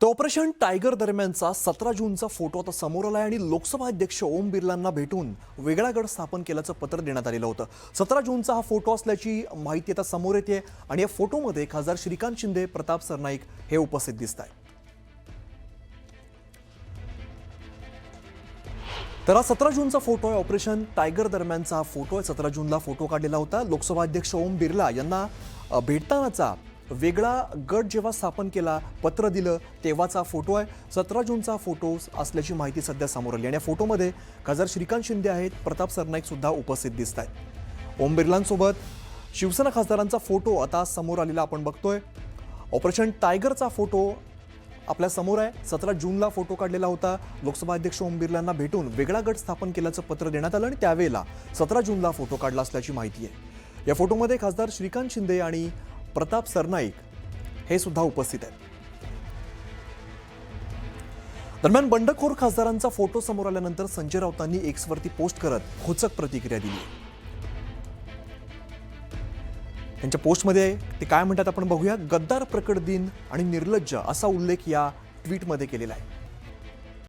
तर operation tiger दरम्यानचा 17 जूनचा photo आता समोर आलाय आणि लोकसभा अध्यक्ष ओम बिर्लांना भेटून वेगळा गट स्थापन केल्याचं पत्र देण्यात आलेलं होतं। 17 जूनचा हा फोटो असल्याची माहिती आता समोर येते आणि या फोटोमध्ये खासदार श्रीकांत शिंदे, प्रताप सरनाईक हे उपस्थित दिसत आहेत। तर हा 17 जूनचा फोटो आहे। ऑपरेशन टायगर दरम्यानचा हा फोटो आहे। 17 जूनला फोटो काढलेला होता। लोकसभा अध्यक्ष ओम बिर्ला यांना भेटतानाचा वेगळा गट जेव्हा स्थापन केला, पत्र दिलं तेव्हाचा फोटो आहे। 17 जूनचा फोटो असल्याची माहिती सध्या समोर आली आणि या फोटोमध्ये खासदार श्रीकांत शिंदे आहेत, प्रताप सरनाईक सुद्धा उपस्थित दिसत आहेत। ओम बिर्लांसोबत शिवसेना खासदारांचा फोटो आता समोर आलेला आपण बघतोय। ऑपरेशन टायगरचा फोटो आपल्या समोर आहे। 17 जूनला फोटो काढलेला होता। लोकसभा अध्यक्ष ओम बिर्लांना भेटून वेगळा गट स्थापन केल्याचं पत्र देण्यात आलं आणि त्यावेळेला 17 जूनला फोटो काढला असल्याची माहिती आहे। या फोटोमध्ये खासदार श्रीकांत शिंदे आणि प्रताप सरनाईक हे सुद्धा उपस्थित आहेत। दरम्यान बंडखोर खासदारांचा फोटो समोर आल्यानंतर संजय राऊतांनी एक्सवरती पोस्ट करत खोचक प्रतिक्रिया दिली। त्यांच्या पोस्टमध्ये ते काय म्हणतात आपण बघूया। गद्दार प्रकट दिन आणि निर्लज्ज असा उल्लेख या ट्विटमध्ये केलेला आहे।